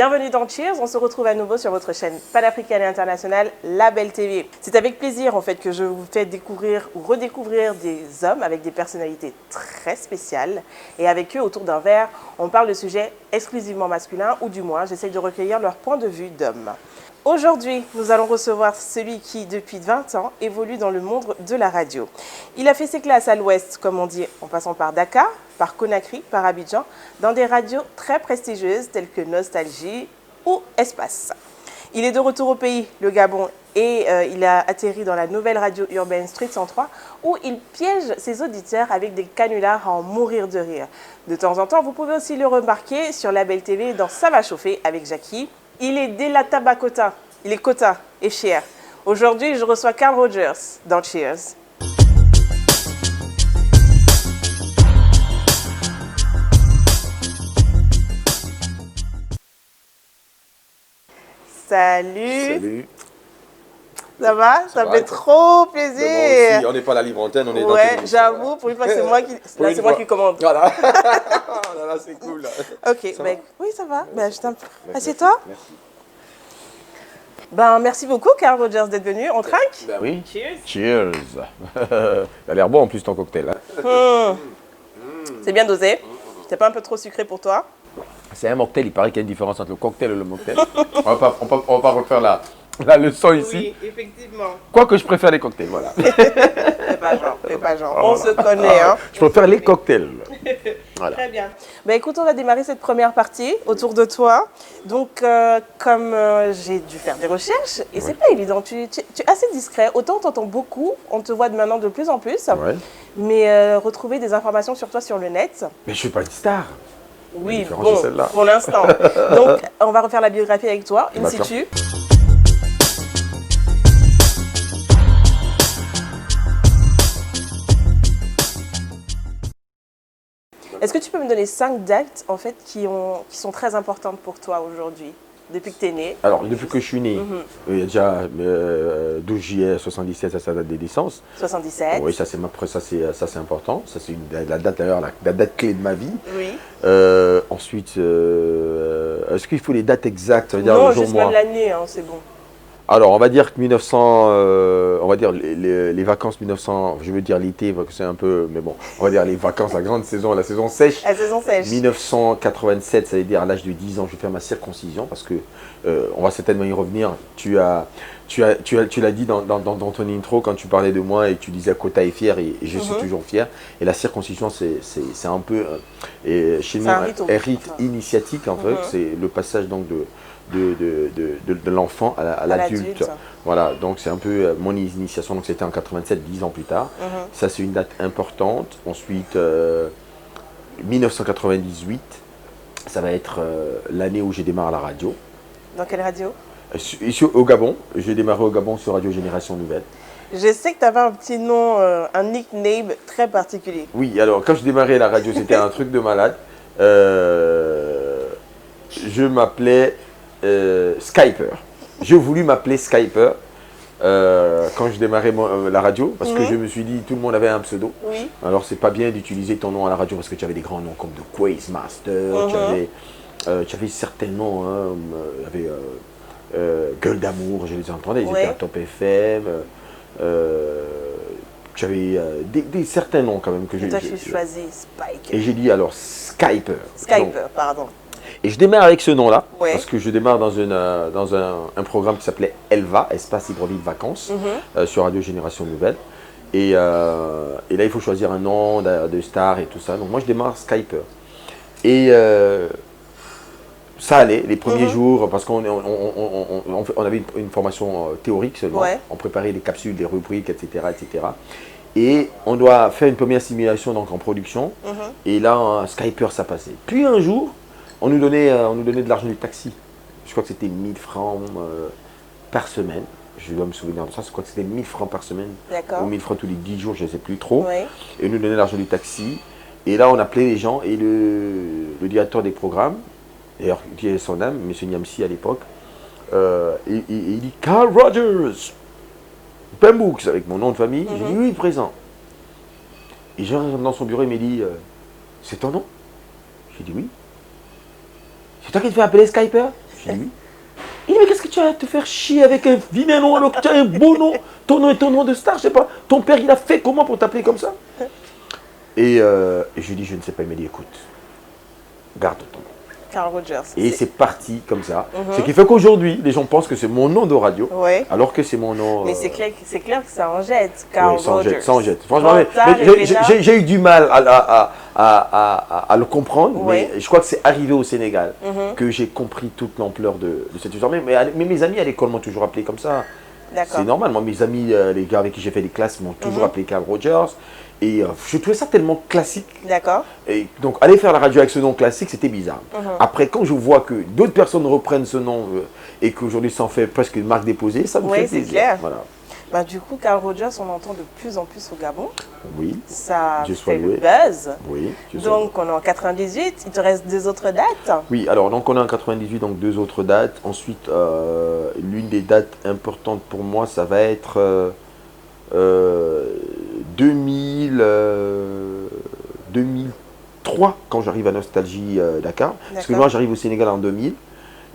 Bienvenue dans Cheers, on se retrouve à nouveau sur votre chaîne panafricaine et internationale Label TV. C'est avec plaisir en fait que je vous fais découvrir ou redécouvrir des hommes avec des personnalités très spéciales. Et avec eux, autour d'un verre, on parle de sujets exclusivement masculins ou du moins, j'essaye de recueillir leur point de vue d'homme. Aujourd'hui, nous allons recevoir celui qui, depuis 20 ans, évolue dans le monde de la radio. Il a fait ses classes à l'ouest, comme on dit, en passant par Dakar, par Conakry, par Abidjan, dans des radios très prestigieuses telles que Nostalgie ou Espace. Il est de retour au pays, le Gabon, et il a atterri dans la nouvelle radio urbaine Street 103, où il piège ses auditeurs avec des canulars à en mourir de rire. De temps en temps, vous pouvez aussi le remarquer sur Label TV dans Ça va chauffer avec Jackie. Il est dès la Tabakota, il est Kota et Cher. Aujourd'hui, je reçois Carl Rogers dans Cheers. Salut. Salut. Ça va? Ça va, fait trop plaisir. Aussi, on n'est pas à la libre antenne, on est dans Ouais, j'avoue, pour une fois, c'est moi qui, là, c'est moi qui commande. Voilà. Là, c'est cool. Ok, Ça ben, va? oui, ça va. Ben, assieds-toi. Merci. Ben, merci beaucoup, Carl Rogers, d'être venu. On trinque? Ben Oui. Cheers. Cheers. Ça a l'air bon en plus ton cocktail. Hein. C'est bien dosé. C'est pas un peu trop sucré pour toi? C'est un mocktail, il paraît qu'il y a une différence entre le cocktail et le mocktail. on va pas refaire la leçon ici. Oui, effectivement. Quoique je préfère les cocktails, voilà. Fais pas genre. On se connaît, hein. Je préfère les cocktails. Voilà. Très bien. Ben, écoute, on va démarrer cette première partie autour de toi. Donc, comme j'ai dû faire des recherches, et c'est pas évident, tu es assez discret. Autant on t'entend beaucoup, on te voit de maintenant de plus en plus, Ouais. mais retrouver des informations sur toi sur le net, Mais je suis pas une star. oui, différence, bon, c'est celle-là. pour l'instant. Donc, on va refaire la biographie avec toi, in D'accord. situ. Est-ce que tu peux me donner 5 dates en fait qui sont très importantes pour toi aujourd'hui, depuis que tu es né? Alors, depuis que je suis né, il y a déjà 12 juillet 77, ça c'est la date des licences. 77. Oui, ça c'est important. Ça c'est la date d'ailleurs, la date clé de ma vie. Oui. Ensuite, est-ce qu'il faut les dates exactes? Ça veut dire Non, le jour, juste mois. même l'année, hein, c'est bon. Alors, on va dire que 1900, on va dire les vacances 1900, je veux dire l'été, parce que c'est un peu, mais bon, on va dire les vacances, la grande saison, la saison sèche. La saison sèche. 1987, ça veut dire à l'âge de 10 ans, je vais faire ma circoncision, parce que on va certainement y revenir. Tu l'as dit dans ton intro quand tu parlais de moi et tu disais Kota est fier et je suis toujours fier. Et la circoncision, c'est un peu, et chez nous, un rite, un rite initiatique en fait. C'est le passage donc de l'enfant à l'adulte. Voilà, donc c'est un peu mon initiation, donc c'était en 87, 10 ans plus tard. Ça c'est une date importante. Ensuite, 1998, ça va être l'année où j'ai démarré à la radio. Dans quelle radio? Ici au Gabon, j'ai démarré au Gabon sur Radio Génération Nouvelle. Je sais que tu avais un petit nom, un nickname très particulier. Oui, alors quand je démarrais la radio, c'était un truc de malade. Je m'appelais Skyper. J'ai voulu m'appeler Skyper quand je démarrais la radio, parce que je me suis dit, tout le monde avait un pseudo. Oui. Alors c'est pas bien d'utiliser ton nom à la radio parce que tu avais des grands noms comme The Quizmaster, tu avais certains noms, hein, il y avait Gueule d'amour, je les entendais, ils étaient à Top FM. Tu avais certains noms quand même que j'ai. Toi, tu choisi Spike. Et j'ai dit alors Skyper. Skyper, pardon. Et je démarre avec ce nom-là, Ouais. parce que je démarre dans un programme qui s'appelait Elva, Espace Libreville Vacances, sur Radio Génération Nouvelle. Et là, il faut choisir un nom de star et tout ça. Donc moi, je démarre Skyper. Et ça allait, les premiers jours, parce qu'on avait une formation théorique seulement. Ouais. On préparait des capsules, des rubriques, etc., etc. Et on doit faire une première simulation donc en production. Et là, Skyper, ça passait. Puis un jour, on nous donnait de l'argent du taxi. Je crois que c'était 1000 francs par semaine. Je dois me souvenir de ça. Je crois que c'était 1000 francs par semaine. D'accord. Ou 1000 francs tous les 10 jours, je ne sais plus trop. Ouais. Et on nous donnait l'argent du taxi. Et là, on appelait les gens. Et le directeur des programmes, d'ailleurs, qui est son âme, M. Niamsi à l'époque, il dit Carl Rogers, Pembooks, avec mon nom de famille. J'ai dit oui, présent. Et je rentre dans son bureau, il m'a dit c'est ton nom? J'ai dit oui. C'est toi qui te fais appeler Skyper? J'ai dit oui. Il dit, mais qu'est-ce que tu as à te faire chier avec un vilain nom alors que tu as un beau nom? Ton nom est ton nom de star, je sais pas. Ton père, il a fait comment pour t'appeler comme ça? Et je lui dis, je ne sais pas. Il m'a dit, écoute, garde ton nom. Carl Rogers. Et c'est parti comme ça. Ce qui fait qu'aujourd'hui, les gens pensent que c'est mon nom de radio, Ouais. alors que c'est mon nom. Mais c'est clair que ça en jette, Carl Oui, ça en Rogers. jette, ça en jette. Franchement, Rotard et mais Pénard. j'ai eu du mal à le comprendre, Oui. mais je crois que c'est arrivé au Sénégal que j'ai compris toute l'ampleur de cette histoire. Mais mes amis à l'école m'ont toujours appelé comme ça. D'accord. C'est normal. Moi, mes amis, les gars avec qui j'ai fait des classes, m'ont toujours appelé Carl Rogers. Et je trouvais ça tellement classique. D'accord. Et donc, aller faire la radio avec ce nom classique, c'était bizarre. Après, quand je vois que d'autres personnes reprennent ce nom et qu'aujourd'hui, ça en fait presque une marque déposée, ça me Oui, fait c'est plaisir. clair. Voilà. Bah, du coup, Carl Rogers, on l'entend de plus en plus au Gabon. Oui, Ça Dieu soit fait le loué. buzz. oui. je sais. Donc, on est en 98. Il te reste 2 autres dates. Oui, alors donc on est en 98, donc 2 autres dates. Ensuite, l'une des dates importantes pour moi, ça va être 2003, quand j'arrive à Nostalgie Dakar. Parce que D'accord. moi, j'arrive au Sénégal en 2000.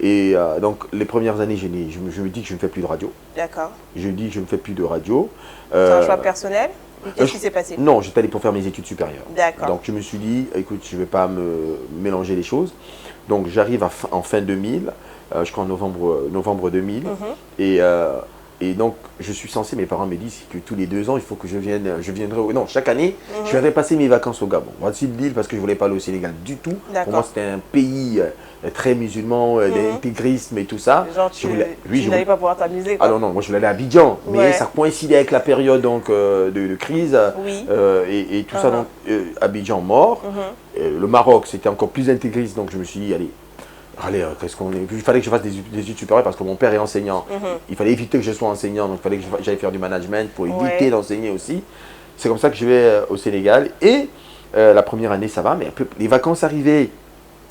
Et donc, les premières années, je me dis que je ne fais plus de radio. D'accord. Je dis que je ne fais plus de radio. C'est un choix personnel. Qu'est-ce qui s'est passé? Non, j'étais allé pour faire mes études supérieures. D'accord. Donc je me suis dit, écoute, je ne vais pas me mélanger les choses. Donc j'arrive en fin 2000, je crois en novembre 2000. Et donc je suis censé, mes parents me disent que tous les 2 ans, il faut que je viendrai, non, chaque année, je viendrai passer mes vacances au Gabon. Voici le deal parce que je ne voulais pas aller au Sénégal du tout. Pour D'accord. moi, c'était un pays très musulman, d'intégrisme et tout ça. Genre, Je tu voulais- oui, je n'allais voulais- pas pouvoir t'amuser. Ah non, non, moi je voulais aller à Abidjan, mais Ouais. ça coïncidait avec la période donc, de crise Oui. et tout ça, donc Abidjan mort. Le Maroc c'était encore plus intégriste, donc je me suis dit, allez, qu'est-ce qu'on est. Puis, il fallait que je fasse des études supérieures parce que mon père est enseignant. Il fallait éviter que je sois enseignant, donc il fallait que j'aille faire du management pour éviter Ouais. d'enseigner aussi. C'est comme ça que je vais au Sénégal et la première année ça va, mais les vacances arrivaient.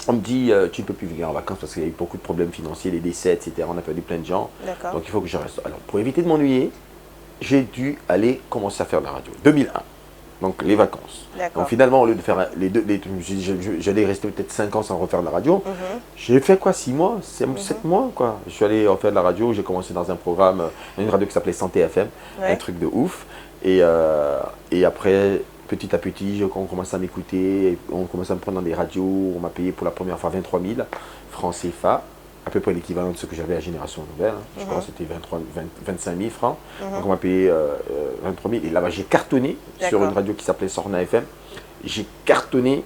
On me dit, tu ne peux plus venir en vacances parce qu'il y a eu beaucoup de problèmes financiers, les décès, etc. On a perdu plein de gens. D'accord. Donc il faut que je reste. Alors pour éviter de m'ennuyer, j'ai dû aller commencer à faire de la radio. 2001. Donc les vacances. D'accord. Donc finalement, au lieu de faire j'allais rester peut-être 5 ans sans refaire de la radio. J'ai fait quoi, 6 mois, 7 mois quoi. Je suis allé refaire de la radio, j'ai commencé dans un programme, une radio qui s'appelait Santé FM, Ouais. un truc de ouf. Et après, petit à petit, on commence à m'écouter, on commence à me prendre dans des radios, on m'a payé pour la première fois 23 000 francs CFA, à peu près l'équivalent de ce que j'avais à Génération Nouvelle, hein. Je crois que c'était 25 000 francs, donc on m'a payé 23 000, et là-bas j'ai cartonné sur D'accord. une radio qui s'appelait Sorna FM, j'ai cartonné.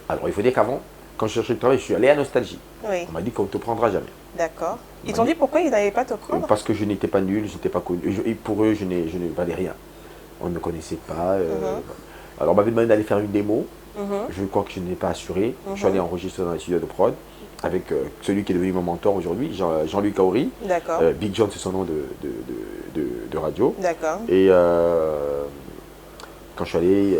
Alors il faut dire qu'avant, quand je cherchais le travail, je suis allé à Nostalgie, Oui. on m'a dit qu'on ne te prendra jamais. D'accord. Ils t'ont dit pourquoi ils n'allaient pas te prendre? Parce que je n'étais pas nul, je n'étais pas connu. Et pour eux, je ne valais rien. On ne me connaissait pas. Alors, on m'avait demandé d'aller faire une démo. Je crois que je n'ai pas assuré. Je suis allé enregistrer dans les studios de prod avec celui qui est devenu mon mentor aujourd'hui, Jean-Luc Kaouri. D'accord. Big John, c'est son nom de radio. D'accord. Et quand je suis allé,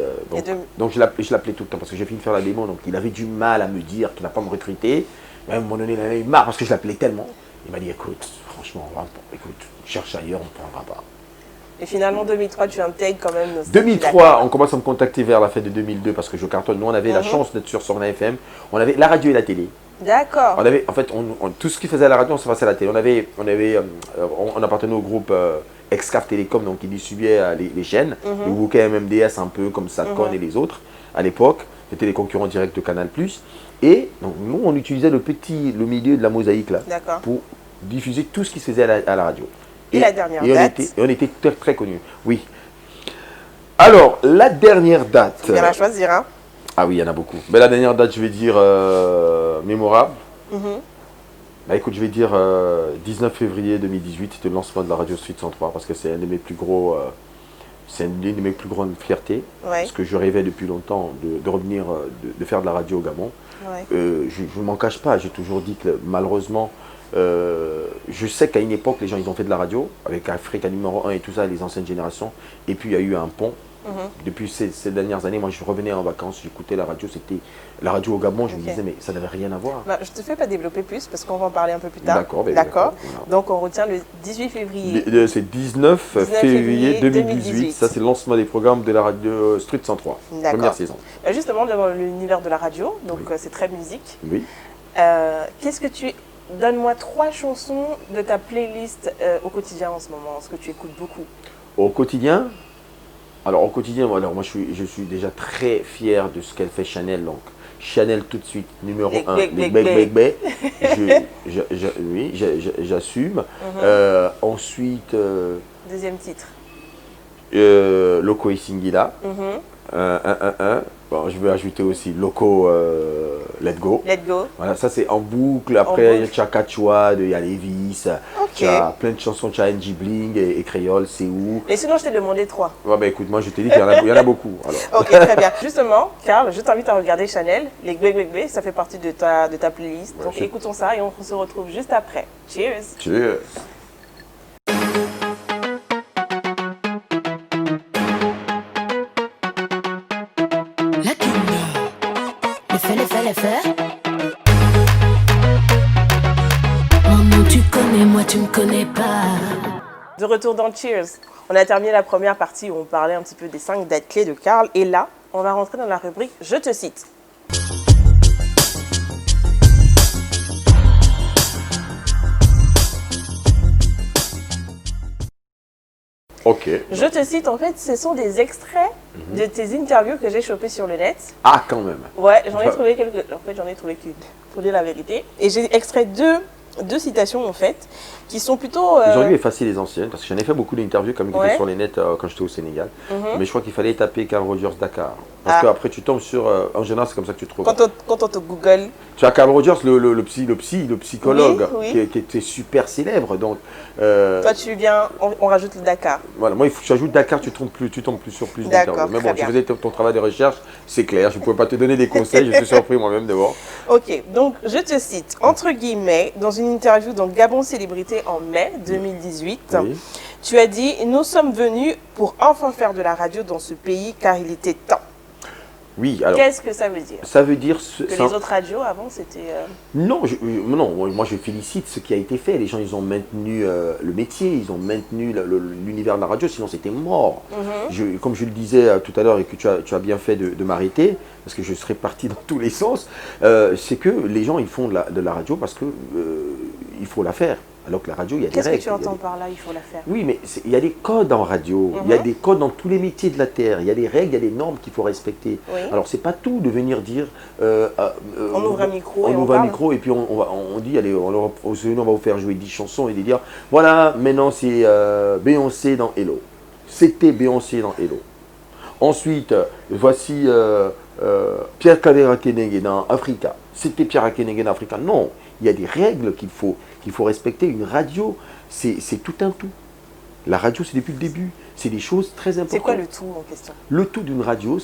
donc je l'appelais tout le temps parce que j'ai fini de faire la démo. Donc, il avait du mal à me dire qu'il n'a pas me recruter. À un moment donné, il en avait marre parce que je l'appelais tellement. Il m'a dit, écoute, franchement, écoute, cherche ailleurs, on ne prendra pas. Et finalement, 2003, tu intègres quand même nos 2003, on commence à me contacter vers la fin de 2002 parce que je cartonne. Nous, on avait la chance d'être sur Sorna FM. On avait la radio et la télé. D'accord. On avait, en fait, tout ce qui faisait à la radio, on se faisait à la télé. On appartenait au groupe Excaf Télécom, donc qui distribuait les chaînes. Le bouquet MMDS, un peu comme Satcon et les autres à l'époque. C'était les concurrents directs de Canal+. Et donc, nous, on utilisait le milieu de la mosaïque là, D'accord. pour diffuser tout ce qui se faisait à la radio. Et la dernière et date on était très, très connus. Oui. Alors, la dernière date. Il y en a à choisir, hein? Ah oui, il y en a beaucoup. Mais la dernière date, je vais dire mémorable. Bah écoute, je vais dire 19 février 2018, c'était le lancement de la radio Street 103 parce que c'est un de mes plus gros. C'est l'une de mes plus grandes fiertés, Ouais. parce que je rêvais depuis longtemps de revenir, de faire de la radio au Gabon. Ouais. Je ne m'en cache pas, j'ai toujours dit que malheureusement, je sais qu'à une époque, les gens ils ont fait de la radio, avec Africa numéro 1 et tout ça, les anciennes générations, et puis il y a eu un pont. Depuis ces dernières années, moi je revenais en vacances, j'écoutais la radio, c'était la radio au Gabon, je me disais mais ça n'avait rien à voir. Bah, je ne te fais pas développer plus parce qu'on va en parler un peu plus tard. D'accord, ben, D'accord. voilà. Donc on retient le 18 février. C'est 19 février 2018, 2018. ça c'est le lancement des programmes de la radio Street 103, D'accord. première saison. Justement, dans l'univers de la radio, donc c'est très musique. Oui. Qu'est-ce que tu donne-moi 3 chansons de ta playlist au quotidien en ce moment, ce que tu écoutes beaucoup. Au quotidien, alors au quotidien, moi je suis déjà très fier de ce qu'elle fait Chanel. Donc Chanel tout de suite, numéro 1, les bec. Oui, j'assume. Ensuite, Deuxième titre. Loco et Singila. Bon, je vais ajouter aussi Loco, Let Go. Let Go. Voilà, ça c'est en boucle. Après, tu as Quechua, il y a Levis. Tu as plein de chansons, tu as NG Bling et Créole, c'est où. Et sinon, je t'ai demandé 3. Ouais, bah écoute, moi je t'ai dit qu'il y en a beaucoup. Alors. Ok, très bien. Justement, Karl, je t'invite à regarder Chanel. Les Gbegbe, ça fait partie de ta playlist. Donc écoutons ça et on se retrouve juste après. Cheers. Cheers. Maman, tu connais, moi tu me connais pas. De retour dans Cheers. On a terminé la première partie où on parlait un petit peu des 5 dates clés de Karl. Et là, on va rentrer dans la rubrique Je te cite. Ok. Je te cite, en fait, ce sont des extraits de tes interviews que j'ai chopées sur le net. Ah, quand même. Ouais, j'en ai trouvé quelques. En fait, j'en ai trouvé qu'une, pour dire la vérité. Et j'ai extrait deux citations, en fait, qui sont plutôt. Aujourd'hui, effacer les anciennes, parce que j'en ai fait beaucoup d'interviews comme il était sur les nets quand j'étais au Sénégal. Mais je crois qu'il fallait taper Carl Rogers Dakar. Parce qu'après, tu tombes sur. En général, c'est comme ça que tu trouves. Quand on te Google. Tu as Carl Rogers, le psychologue, oui. qui était super célèbre. Donc, toi, tu viens, on rajoute le Dakar. Voilà, moi, il faut que tu ajoutes Dakar, tu tombes plus sur plus d'interviews. Mais bon, tu faisais ton travail de recherche, c'est clair. Je ne pouvais pas te donner des conseils, je suis surpris moi-même de voir. Ok, donc je te cite, entre guillemets, dans une interview dans Gabon Célébrité en mai 2018, tu as dit « Nous sommes venus pour enfin faire de la radio dans ce pays car il était temps ». Oui, alors. Qu'est-ce que ça veut dire? Ça veut dire que les autres radios avant c'était. Non, moi je félicite ce qui a été fait. Les gens ils ont maintenu le métier, ils ont maintenu l'univers de la radio, sinon c'était mort. Comme je le disais tout à l'heure et que tu as bien fait de m'arrêter, parce que je serais parti dans tous les sens, c'est que les gens ils font de la radio parce que il faut la faire. Alors que la radio, il y a des règles. Qu'est-ce que tu entends par là, il faut la faire? Oui, mais il y a des codes en radio, il y a des codes dans tous les métiers de la Terre, il y a des règles, il y a des normes qu'il faut respecter. Alors, c'est pas tout de venir dire... on ouvre un micro et on ouvre un micro et puis on dit, allez, on va vous faire jouer 10 chansons et dire, voilà, maintenant c'est Beyoncé dans Hello. C'était Beyoncé dans Hello. Ensuite, voici Pierre Claver Akenege dans Africa. C'était Pierre Akenege dans Africa. Non, il y a des règles qu'il faut respecter. Une radio, c'est tout un tout. La radio, c'est depuis le début. C'est des choses très importantes. C'est quoi le tout en question? Le tout d'une radio,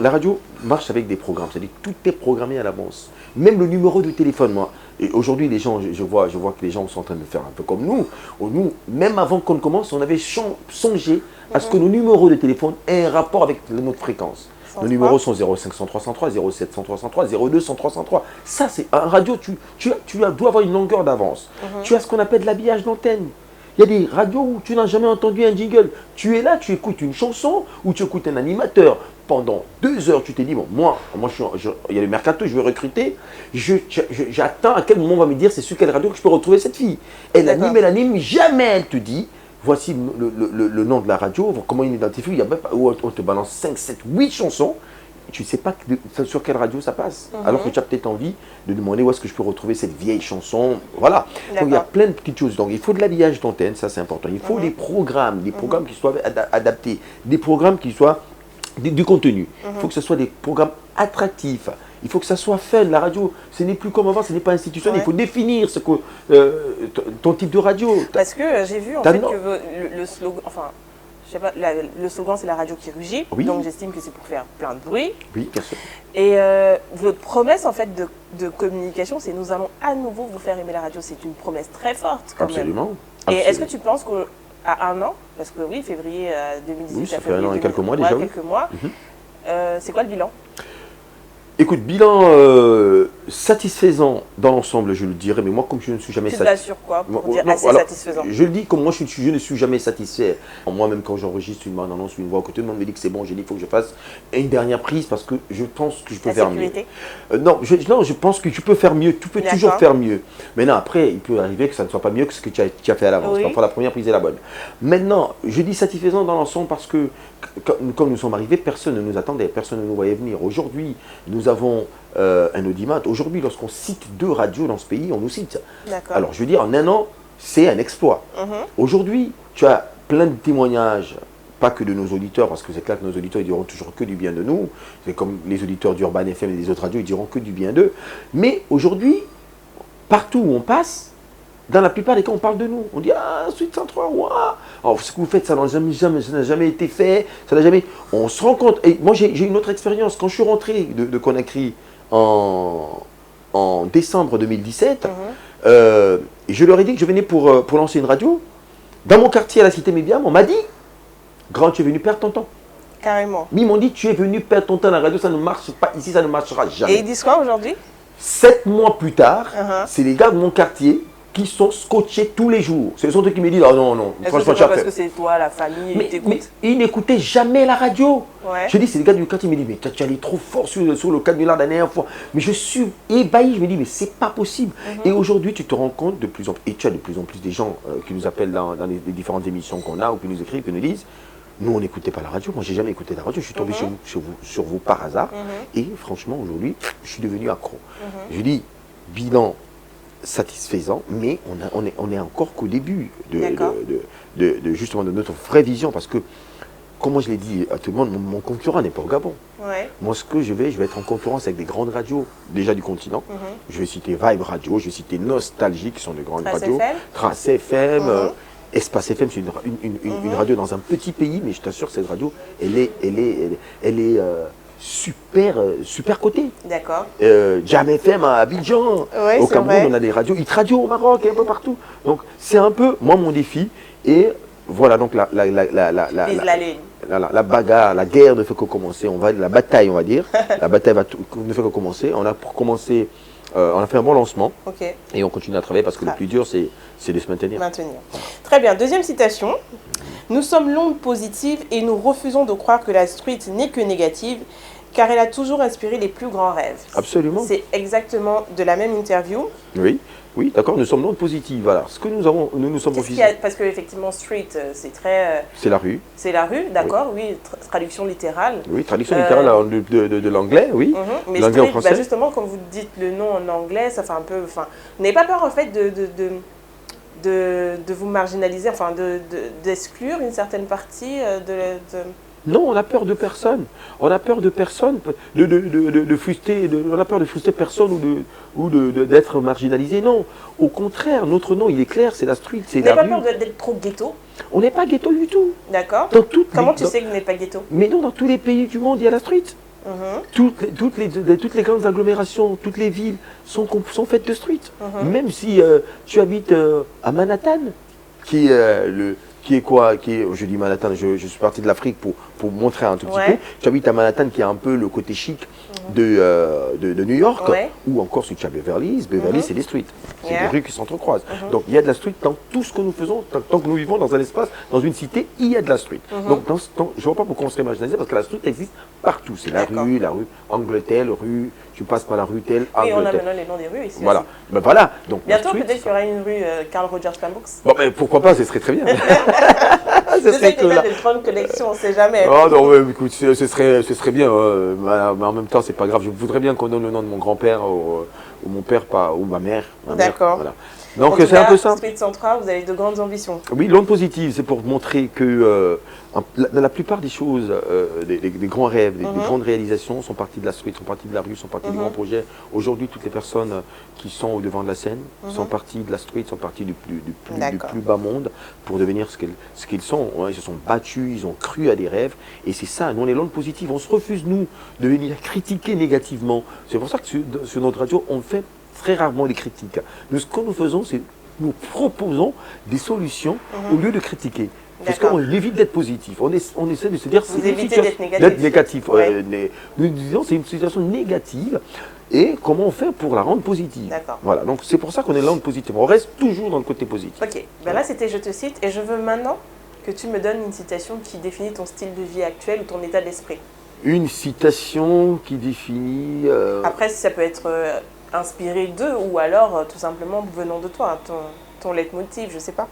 la radio marche avec des programmes. C'est-à-dire que tout est programmé à l'avance. Même le numéro de téléphone, moi. Et aujourd'hui, les gens, je vois que les gens sont en train de faire un peu comme nous. Nous, même avant qu'on commence, on avait songé à ce que nos numéros de téléphone aient un rapport avec notre fréquence. Nos numéros sont 0500 303, 0700 303, 0200 303. Ça, c'est un radio, tu dois avoir une longueur d'avance. Tu as ce qu'on appelle l'habillage d'antenne. Il y a des radios où tu n'as jamais entendu un jingle. Tu es là, tu écoutes une chanson ou tu écoutes un animateur. Pendant 2 heures, tu t'es dit, bon, moi il y a le mercato, je vais recruter. J'attends à quel moment on va me dire c'est sur quelle radio que je peux retrouver cette fille. Elle anime, jamais elle te dit. Voici le nom de la radio, comment il identifie, il y a même pas, où on te balance 5, 7, 8 chansons, tu ne sais pas sur quelle radio ça passe. Alors que tu as peut-être envie de demander où est-ce que je peux retrouver cette vieille chanson. Voilà. Donc il y a plein de petites choses. Donc il faut de l'habillage d'antenne, ça c'est important. Il faut des programmes qui soient adaptés, des programmes qui soient du contenu. Il faut que ce soit des programmes attractifs. Il faut que ça soit fun. La radio, ce n'est plus comme avant, ce n'est pas institutionnel. Il faut définir ton type de radio. Parce que j'ai vu en fait que le slogan, enfin, je sais pas, le slogan c'est la radio qui rugit. Donc j'estime que c'est pour faire plein de bruit. Oui, bien sûr. Et votre promesse en fait de communication, c'est nous allons à nouveau vous faire aimer la radio. C'est une promesse très forte quand Absolument. même. Et est-ce que tu penses qu'à 1 an, parce que oui, février 2018, oui, ça fait 1 an et quelques mois déjà. Quelques mois. C'est quoi le bilan? Écoute, bilan satisfaisant dans l'ensemble, je le dirais, mais moi, comme je ne suis jamais Tu te bases sur quoi pour dire assez alors, satisfaisant? je le dis comme moi, je ne suis jamais satisfait. Moi-même, quand j'enregistre une bande-annonce ou une voix, que tout le monde me dit que c'est bon, j'ai dit qu'il faut que je fasse une dernière prise parce que je pense que je peux faire mieux. Non, je pense que tu peux faire mieux, tu peux toujours faire mieux. Maintenant, après, il peut arriver que ça ne soit pas mieux que ce que tu as fait à l'avance. Parfois, la première prise est la bonne. Maintenant, je dis satisfaisant dans l'ensemble parce que quand nous sommes arrivés, personne ne nous attendait, personne ne nous voyait venir. Aujourd'hui, nous avons un audimat. Aujourd'hui, lorsqu'on cite 2 radios dans ce pays, on nous cite. Alors, je veux dire, en un an, c'est un exploit. Aujourd'hui, tu as plein de témoignages, pas que de nos auditeurs, parce que c'est clair que nos auditeurs, ils diront toujours que du bien de nous. C'est comme les auditeurs d'Urban FM et des autres radios, ils diront que du bien d'eux. Mais aujourd'hui, partout où on passe, dans la plupart des cas, on parle de nous. On dit, ah, Suite 103, waouh. Alors, ce que vous faites, ça n'a jamais été fait. Ça n'a jamais. On se rend compte. Et moi, j'ai une autre expérience. Quand je suis rentré de Conakry en décembre 2017, je leur ai dit que je venais pour lancer une radio. Dans mon quartier à la Cité Mébiam, on m'a dit, grand, tu es venu perdre ton temps. Carrément. Mais ils m'ont dit, tu es venu perdre ton temps à la radio, ça ne marche pas. Ici, ça ne marchera jamais. Et ils disent quoi aujourd'hui? 7 mois plus tard, c'est les gars de mon quartier qui sont scotchés tous les jours. Ce sont eux qui me disent, oh non, non, franchement, c'est parce que c'est toi, la famille, mais ils n'écoutaient jamais la radio. Ouais. Je dis, c'est les gars du quartier qui me disent, mais tu allé trop fort sur le canular la dernière fois. Mais je suis ébahi, je me dis, mais c'est pas possible. Et aujourd'hui, tu te rends compte de plus en plus, et tu as de plus en plus des gens qui nous appellent dans les différentes émissions qu'on a, ou qui nous écrivent, qui nous disent, nous, on n'écoutait pas la radio. Moi, j'ai jamais écouté la radio. Je suis tombé sur vous par hasard. Et franchement, aujourd'hui, je suis devenu accro. Je dis, bilan satisfaisant, mais on est encore qu'au début justement de notre vraie vision, parce que, comme moi je l'ai dit à tout le monde, mon concurrent n'est pas au Gabon. Moi, ce que je vais être en concurrence avec des grandes radios, déjà du continent. Je vais citer Vibe Radio, je vais citer Nostalgie, qui sont de grandes radios. Trace FM, Espace FM, c'est une radio dans un petit pays, mais je t'assure, cette radio, elle est super cotée. D'accord. Jam FM à Abidjan, au Cameroun, on a des radios, Hit Radio au Maroc, et un peu partout. Donc, c'est un peu, moi, mon défi. Et voilà, donc la bagarre, la guerre ne fait que commencer. La bataille, on va dire. La bataille ne fait que commencer. On a commencé, on a fait un bon lancement. Et on continue à travailler parce que le plus dur, c'est de se maintenir. Très bien. Deuxième citation. Nous sommes l'onde positive et nous refusons de croire que la street n'est que négative, car elle a toujours inspiré les plus grands rêves. Absolument. C'est exactement de la même interview. Oui, d'accord, nous sommes l'onde positive. Voilà, ce que nous avons, nous sommes refusés. Parce que effectivement, street, c'est très. C'est la rue. C'est la rue, d'accord, oui, traduction littérale. Oui, traduction littérale de l'anglais, oui. Mais l'anglais en français. Justement, quand vous dites le nom en anglais, ça fait un peu. Enfin, vous n'avez pas peur en fait de vous marginaliser, enfin, d'exclure une certaine partie Non, on a peur de personne. On a peur de personne, de frustrer, on a peur de frustrer personne ou d'être marginalisé. Non, au contraire, notre nom, il est clair, c'est la street, c'est la rue. Vous n'avez pas peur d'être trop ghetto? On n'est pas ghetto du tout. D'accord. Comment tu sais que vous n'êtes pas ghetto? Mais non, dans tous les pays du monde, il y a la street. Toutes les grandes agglomérations, toutes les villes sont faites de street. Même si tu habites à Manhattan, je dis Manhattan, je suis parti de l'Afrique pour montrer un tout petit peu. Tu habites à Manhattan, qui a un peu le côté chic de New York, ou encore si tu as Beverly Hills, c'est des streets. C'est des rues qui s'entrecroisent. Donc il y a de la street dans tout ce que nous faisons, tant que nous vivons dans un espace, dans une cité, il y a de la street. Donc je ne vois pas pourquoi on serait marginalisé, parce que la street existe partout. C'est la rue Angleterre, rue, tu passes par la rue telle, Angleterre. Oui, on a maintenant les noms des rues ici. Voilà. Ben voilà. Donc, bientôt, peut-être qu'il y aura une rue Carl Rogers Planbooks. Bon, mais pourquoi pas, ce serait très bien. Je sais qu'il y a de grandes connexions, on ne sait jamais. Oh non, mais écoute, ce serait bien, mais en même temps, c'est pas grave. Je voudrais bien qu'on donne le nom de mon grand-père ou mon père, ou ma mère. D'accord. Voilà. Donc c'est un peu ça. Street 103, vous avez de grandes ambitions. Oui, l'onde positive, c'est pour montrer que dans la plupart des choses, des grands rêves, des grandes réalisations sont parties de la street, sont parties de la rue, sont parties des grands projets. Aujourd'hui, toutes les personnes qui sont au devant de la scène sont parties de la street, sont parties du plus bas monde pour devenir ce qu'ils sont. Ils se sont battus, ils ont cru à des rêves. Et c'est ça, nous on est l'onde positive. On se refuse, nous, de venir critiquer négativement. C'est pour ça que sur notre radio, on fait très rarement des critiques. Nous, ce que nous faisons, c'est nous proposons des solutions au lieu de critiquer. Parce D'accord. qu'on évite d'être positif. On essaie de se dire Vous c'est une évitez situation- d'être négatif. Ouais. Nous disons c'est une situation négative et comment on fait pour la rendre positive. D'accord. Voilà, donc c'est pour ça qu'on est là en positif. On reste toujours dans le côté positif. Ok, ben là c'était je te cite et je veux maintenant que tu me donnes une citation qui définit ton style de vie actuel ou ton état d'esprit. Une citation qui définit... Après, ça peut être inspiré d'eux ou alors tout simplement venant de toi, ton leitmotiv, je sais pas.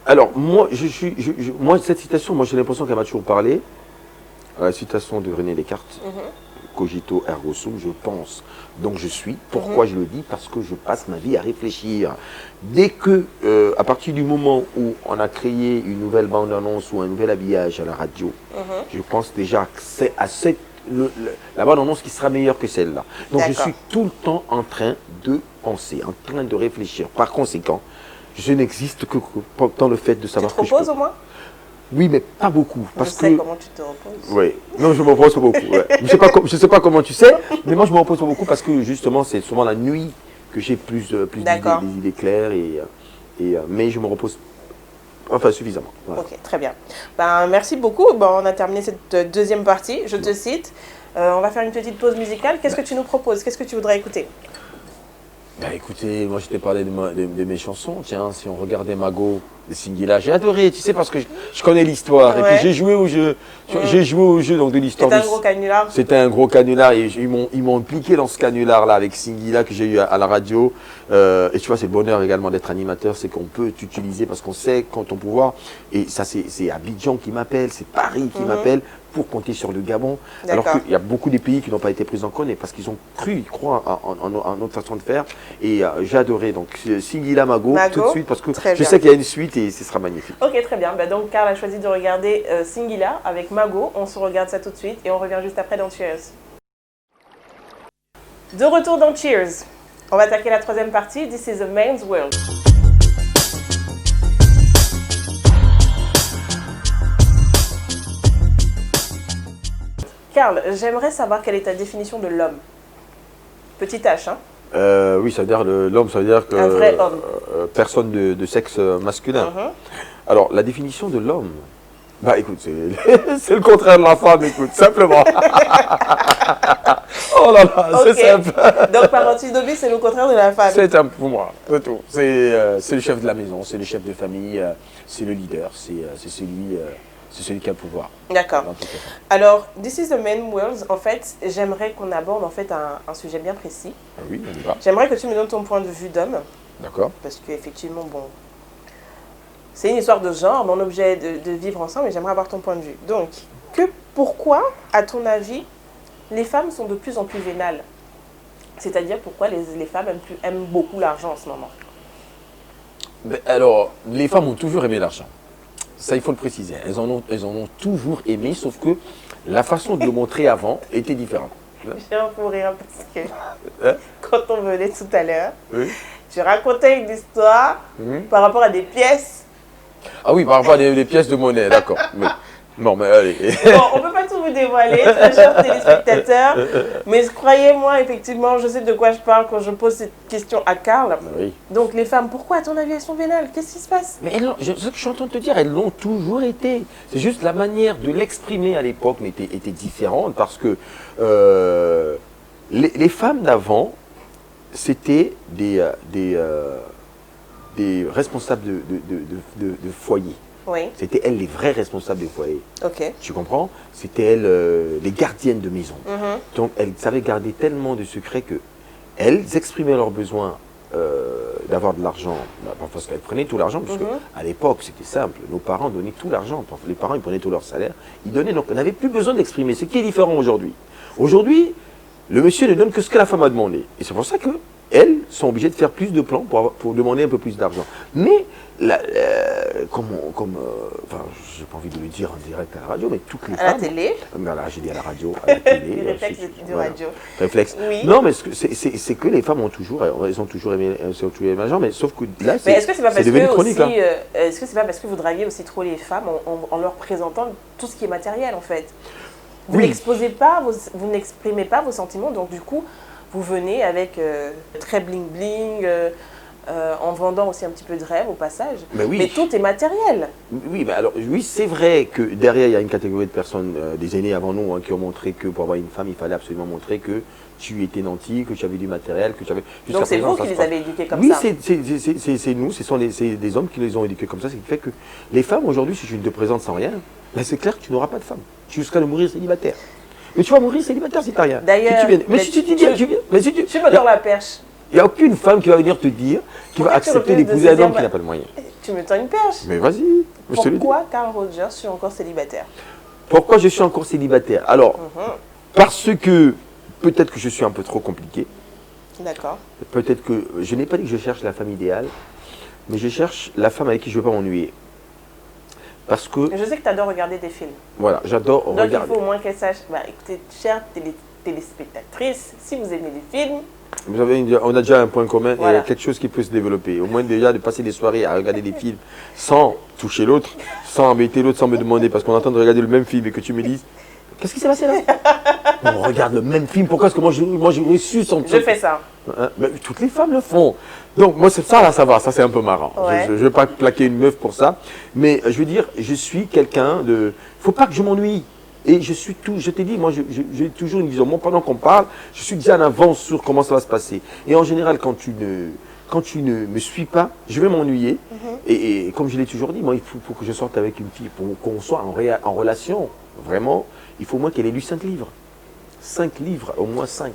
Alors, moi, moi cette citation, moi j'ai l'impression qu'elle m'a toujours parlé. La citation de René Descartes. Cogito ergo sum, je pense, donc je suis. Pourquoi je le dis? Parce que je passe ma vie à réfléchir. Dès que, à partir du moment où on a créé une nouvelle bande-annonce ou un nouvel habillage à la radio, je pense déjà que c'est à la bande-annonce qui sera meilleure que celle-là. Donc je D'accord. suis tout le temps en train de penser, en train de réfléchir. Par conséquent, je n'existe que dans le fait de Tu savoir te que je reposes peux. au moins? Oui, mais pas beaucoup. Parce Je sais que comment tu te reposes. oui, non, je me repose pas beaucoup. Ouais. Je sais pas comment tu sais, mais moi je me repose pas beaucoup parce que justement c'est souvent la nuit que j'ai plus d'idées, D'accord. des idées claires mais je me repose enfin suffisamment. Voilà. Ok, très bien. Ben, merci beaucoup. Ben, on a terminé cette deuxième partie. Je te cite. On va faire une petite pause musicale. Qu'est-ce que tu nous proposes? Qu'est-ce que tu voudrais écouter? Bah, écoutez, moi je t'ai parlé de mes chansons. Tiens, si on regardait Mago de Singila, j'ai adoré, tu sais, parce que je connais l'histoire. Et Ouais. puis j'ai joué au jeu. J'ai joué au jeu donc, de l'histoire. C'est un gros canular. C'était un gros canular et ils m'ont impliqué dans ce canular-là avec Singila que j'ai eu à la radio. Et tu vois, c'est le bonheur également d'être animateur, c'est qu'on peut t'utiliser parce qu'on sait quand ton pouvoir. Et ça, c'est Abidjan qui m'appelle, c'est Paris qui m'appelle pour compter sur le Gabon. Alors D'accord. qu'il y a beaucoup de pays qui n'ont pas été pris en compte et parce qu'ils ont cru, ils croient en notre façon de faire. Et j'ai adoré. Donc Singila Mago, tout de suite parce que très je bien. sais qu'il y a une suite et ce sera magnifique. Ok, très bien. Ben, donc, Karl a choisi de regarder Singila avec Mago. On se regarde ça tout de suite et on revient juste après dans Cheers. De retour dans Cheers. On va attaquer la troisième partie. This is a man's world. Karl, j'aimerais savoir quelle est ta définition de l'homme. Petit H, hein? Oui, ça veut dire l'homme, ça veut dire que Un vrai homme. Personne de sexe masculin. Mhm. Alors, la définition de l'homme, bah écoute, c'est le contraire de la femme, écoute, simplement. Oh là là, Ok. c'est simple. Donc, par antinomie, c'est le contraire de la femme. C'est simple pour moi, c'est tout. C'est le chef de la maison, c'est le chef de famille, c'est le leader, c'est celui qui a le pouvoir. D'accord. Dans tout cas. Alors, This is the Man World, en fait, j'aimerais qu'on aborde en fait un sujet bien précis. Ah oui, on y va. J'aimerais que tu me donnes ton point de vue d'homme, D'accord. parce qu'effectivement, bon, c'est une histoire de genre, mais on est obligé de vivre ensemble, et j'aimerais avoir ton point de vue. Donc, pourquoi, à ton avis, les femmes sont de plus en plus vénales? C'est-à-dire, pourquoi les femmes aiment beaucoup l'argent en ce moment? Mais alors, les femmes ont toujours aimé l'argent. Ça, il faut le préciser. Elles en ont toujours aimé, sauf que la façon de le montrer avant était différente. J'ai un fou rire parce que Hein? quand on venait tout à l'heure, Oui. tu racontais une histoire par rapport à des pièces. Ah oui, par rapport à des pièces de monnaie, d'accord. Oui. Non, mais allez. Bon, on ne peut pas tout vous dévoiler, très chers téléspectateurs, mais croyez-moi, effectivement, je sais de quoi je parle quand je pose cette question à Karl. Oui. Donc, les femmes, pourquoi, à ton avis, elles sont vénales? Qu'est-ce qui se passe? Mais ce que je suis en train de te dire, elles l'ont toujours été. C'est juste la manière de l'exprimer à l'époque était différente parce que les femmes d'avant, c'était des responsables de foyer. Oui, C'était elles les vraies responsables des foyers. ok. Tu comprends? C'était elles les gardiennes de maison. Mhm. Donc elles savaient garder tellement de secrets que elles exprimaient leurs besoins d'avoir de l'argent, parce qu'elles prenaient tout l'argent, parce qu'à l'époque c'était simple, nos parents donnaient tout l'argent, les parents ils prenaient tout leur salaire, ils donnaient, donc on n'avait plus besoin d'exprimer, ce qui est différent aujourd'hui. Aujourd'hui, le monsieur ne donne que ce que la femme a demandé, et c'est pour ça que elles sont obligées de faire plus de plans pour demander un peu plus d'argent. Mais, enfin, j'ai pas envie de le dire en direct à la radio, mais toutes les À la femmes... télé, Voilà, j'ai dit à la radio, à la télé. les réflexes du radio. Réflexe. Oui. Non, mais c'est que les femmes ont toujours aimé l'argent, mais sauf que là, Mais est-ce que c'est pas parce devenu que chronique, aussi, là. est-ce que c'est pas parce que vous draguez aussi trop les femmes en leur présentant tout ce qui est matériel en fait? Vous Oui. n'exposez pas, vous n'exprimez pas vos sentiments, donc du coup, vous venez avec très bling bling, en vendant aussi un petit peu de rêve au passage. Mais oui. Mais tout est matériel. Oui, mais alors, oui, c'est vrai que derrière, il y a une catégorie de personnes, des aînés avant nous, hein, qui ont montré que pour avoir une femme, il fallait absolument montrer que tu étais nanti, que tu avais du matériel, que tu avais... Donc c'est vous qui les avez éduqués comme oui, ça. Oui, c'est nous, c'est des hommes qui les ont éduqués comme ça. Ce qui fait que les femmes, aujourd'hui, si tu ne te présentes sans rien, ben c'est clair que tu n'auras pas de femme. Jusqu'à mourir célibataire. Mais tu vas mourir célibataire si tu n'as rien. D'ailleurs, mais si tu dis, tu viens. Je suis pas dans la perche. Il n'y a aucune femme qui va venir te dire, qui va accepter d'épouser un homme qui n'a pas de moyens. Tu me tends une perche. Mais vas-y, je te le dis. Pourquoi Carl Rogers, je suis encore célibataire? Pourquoi je suis encore célibataire? Alors, parce que peut-être que je suis un peu trop compliqué. D'accord. Peut-être que je n'ai pas dit que je cherche la femme idéale, mais je cherche la femme avec qui je ne veux pas m'ennuyer. Parce que... Je sais que tu adores regarder des films. Voilà, j'adore regarder. Donc il faut au moins qu'elle sache, bah, écoutez, chère téléspectatrice, si vous aimez les films... On a déjà un point commun, Voilà. et quelque chose qui peut se développer. Au moins déjà de passer des soirées à regarder des films sans toucher l'autre, sans embêter l'autre, sans me demander, parce qu'on est en train de regarder le même film et que tu me dises, qu'est-ce qui s'est passé là? On regarde le même film, pourquoi est-ce que moi j'ai reçu son... Je fais ça. Hein, mais toutes les femmes le font. Donc moi c'est ça là, ça va, ça c'est un peu marrant. Ouais. Je ne vais pas plaquer une meuf pour ça, mais je veux dire, je suis quelqu'un de... Il ne faut pas que je m'ennuie. Et je suis tout, je t'ai dit, moi j'ai toujours une vision. Moi pendant qu'on parle, je suis déjà en avance sur comment ça va se passer. Et en général, quand tu ne me suis pas, je vais m'ennuyer. Et comme je l'ai toujours dit, moi il faut que je sorte avec une fille, pour qu'on soit en relation, vraiment, il faut au moins qu'elle ait lu 5 livres. 5 livres, au moins 5.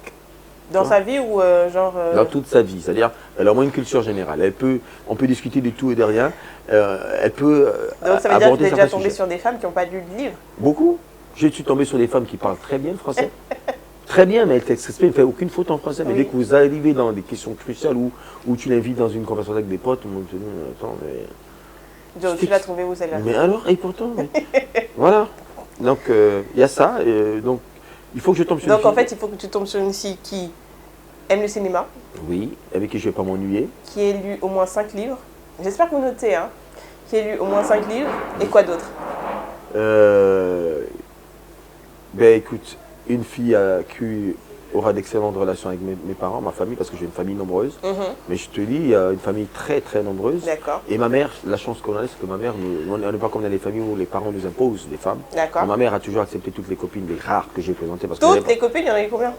Dans sa vie ou genre... Dans toute sa vie, c'est-à-dire elle a au moins une culture générale. On peut discuter de tout et de rien. Elle peut Donc ça veut dire que tu es déjà certains tombé sujets. sur des femmes qui n'ont pas lu de livre. Beaucoup. Je suis tombé sur des femmes qui parlent très bien le français. Très bien, mais elles ne font aucune faute en français. Mais Oui. dès que vous arrivez dans des questions cruciales où tu l'invites dans une conversation avec des potes, tout le monde te dit, attends, mais... Donc tu l'as trouvée où celle-là? Mais alors, et pourtant, mais... Voilà. Donc, il y a ça. Donc, il faut que je tombe sur une Donc en fille. fait, il faut que tu tombes sur une fille qui aime le cinéma, Oui, avec qui je ne vais pas m'ennuyer. qui ait lu au moins 5 livres. J'espère que vous notez, hein. Qui ait lu au moins 5 livres. Et quoi d'autre? Ben écoute, une fille qui aura d'excellentes relations avec mes parents, ma famille, parce que j'ai une famille nombreuse. Mais je te dis, il y a une famille très très nombreuse. D'accord. Et ma mère, la chance qu'on a, c'est que ma mère, on n'est pas comme dans les familles où les parents nous imposent des femmes. D'accord. Ma mère a toujours accepté toutes les copines, les rares que j'ai présentées. Parce que Toutes les copines, il y en a eu combien?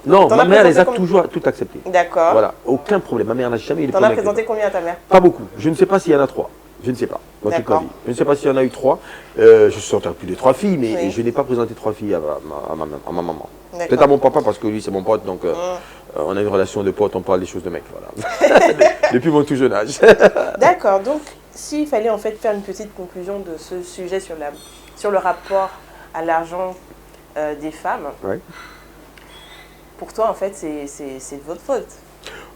Non, T'en ma as mère les a présenté toujours toutes acceptées. D'accord. Voilà, aucun problème. Ma mère n'a jamais eu de T'en as problème. présenté combien à ta mère? Pas beaucoup. Je ne sais pas s'il y en a 3. Je ne sais pas. Dans toute ma D'accord. vie. Je ne sais pas s'il y en a eu 3. Je suis sorti avec plus de 3 filles, mais Oui. je n'ai pas présenté 3 filles à ma maman. D'accord. Peut-être à mon papa, parce que lui, c'est mon pote, donc on a une relation de pote, on parle des choses de mec. Voilà. Depuis mon tout jeune âge. D'accord. Donc, s'il fallait en fait faire une petite conclusion de ce sujet sur le rapport à l'argent des femmes, Ouais. pour toi, en fait, c'est votre faute.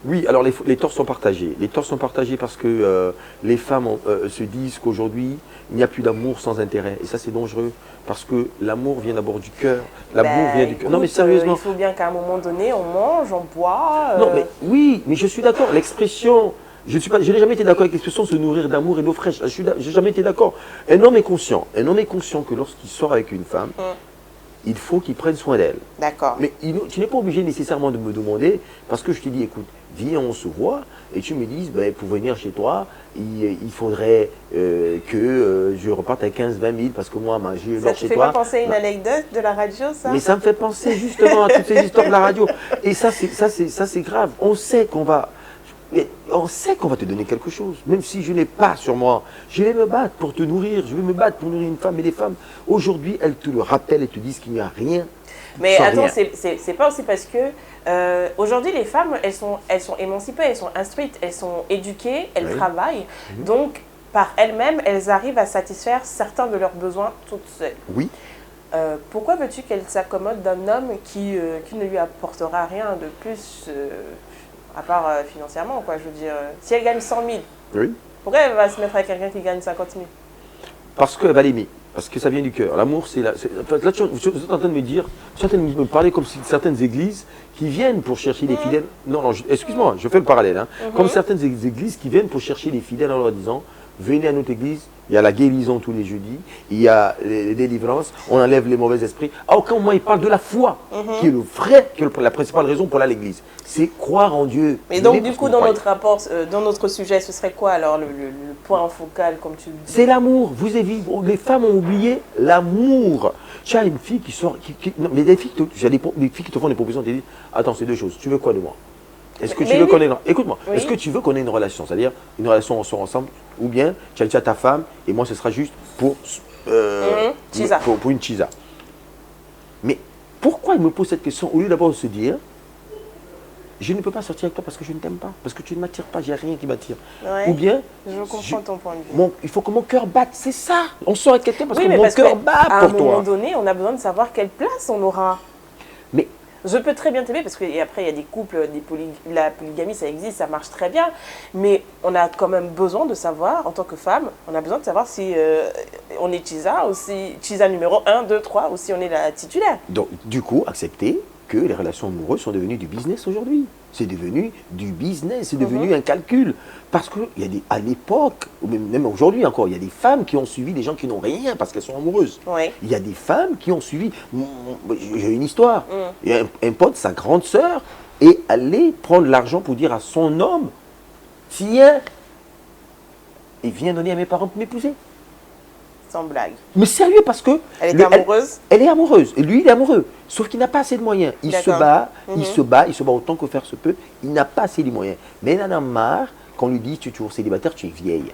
Oui, alors les torts sont partagés. Les torts sont partagés parce que les femmes se disent qu'aujourd'hui, il n'y a plus d'amour sans intérêt. Et ça, c'est dangereux. Parce que l'amour vient d'abord du cœur. L'amour vient du cœur. Non, mais sérieusement. Il faut bien qu'à un moment donné, on mange, on boit. Non, mais oui, mais je suis d'accord. L'expression, je n'ai jamais été d'accord avec l'expression se nourrir d'amour et d'eau fraîche. Je n'ai jamais été d'accord. Un homme est conscient. Un homme est conscient que lorsqu'il sort avec une femme, il faut qu'il prenne soin d'elle. D'accord. Mais tu n'es pas obligé nécessairement de me demander, parce que je te dis, écoute, viens, on se voit, et tu me dis, ben, pour venir chez toi, il faudrait que je reparte à 15-20 000, parce que moi, j'ai Ça l'or te chez fait toi. pas penser à une anecdote de la radio, ça? Mais ça me fait penser justement à toutes ces histoires de la radio. Et ça, c'est grave. On sait qu'on va te donner quelque chose. Même si je n'ai pas sur moi, je vais me battre pour te nourrir. Je vais me battre pour nourrir une femme. Et les femmes, aujourd'hui, elles te le rappellent et te disent qu'il n'y a rien. Mais sans attends, rien. c'est pas aussi parce que aujourd'hui les femmes, elles sont émancipées, elles sont instruites, elles sont éduquées, elles Oui. travaillent. Donc par elles-mêmes, elles arrivent à satisfaire certains de leurs besoins toutes seules. Oui. Pourquoi veux-tu qu'elle s'accommode d'un homme qui ne lui apportera rien de plus à part financièrement, quoi? Je veux dire, si elle gagne 100 000, Oui. pourquoi elle va se mettre avec quelqu'un qui gagne 50 000? Parce qu'elle va l'aimer. Parce que ça vient du cœur. L'amour, c'est là. Là, tu es en train de me dire, tu es en train de me parler comme si certaines églises qui viennent pour chercher des fidèles. Non, non, excuse-moi, je fais le parallèle. Hein. Comme certaines églises qui viennent pour chercher des fidèles en leur disant, venez à notre église, il y a la guérison tous les jeudis, il y a les délivrances, on enlève les mauvais esprits. À aucun moment il parle de la foi, qui est le vrai, qui est la principale raison pour aller à l'église. C'est croire en Dieu. Et donc, du coup, dans notre rapport, dans notre sujet, ce serait quoi alors le point focal, comme tu le dis? C'est l'amour. Vous avez vu, les femmes ont oublié l'amour. Tu as une fille qui sort, non, mais des filles, des filles qui te font des propositions, tu dis, attends, c'est deux choses. Tu veux quoi de moi? Est-ce que tu veux qu'on ait écoute-moi, Oui. Est-ce que tu veux qu'on ait une relation, c'est-à-dire une relation on sort ensemble, ou bien tu as déjà ta femme et moi ce sera juste pour Chisa. pour une chisa. Mais pourquoi il me pose cette question au lieu d'abord de se dire je ne peux pas sortir avec toi parce que je ne t'aime pas, parce que tu ne m'attires pas, j'ai rien qui m'attire. Ouais. Ou bien Je comprends ton point de vue. il faut que mon cœur batte, c'est ça. On sort avec quelqu'un parce Oui, que mais mon parce cœur qu'à bat un pour moment toi. donné, on a besoin de savoir quelle place on aura. Mais Je peux très bien t'aimer parce qu'après, il y a des couples, la polygamie, ça existe, ça marche très bien. Mais on a quand même besoin de savoir, en tant que femme, on a besoin de savoir si on est Chisa, ou si Chisa numéro 1, 2, 3, ou si on est la titulaire. donc, du coup, accepter que les relations amoureuses sont devenues du business aujourd'hui. C'est devenu du business, c'est devenu un calcul. Parce qu'à l'époque, ou même aujourd'hui encore, il y a des femmes qui ont suivi des gens qui n'ont rien parce qu'elles sont amoureuses. Oui. Il y a des femmes qui ont suivi. J'ai une histoire. Il y a un pote, sa grande sœur, est allé prendre l'argent pour dire à son homme, tiens, et viens donner à mes parents pour m'épouser. Sans blague. Mais sérieux, parce que... Elle était amoureuse? Elle est amoureuse. Et lui, il est amoureux. Sauf qu'il n'a pas assez de moyens. Il se D'accord. bat, il se bat autant que faire se peut. Il n'a pas assez de moyens. Mais il en a marre qu'on lui dise, tu es toujours célibataire, tu es vieille.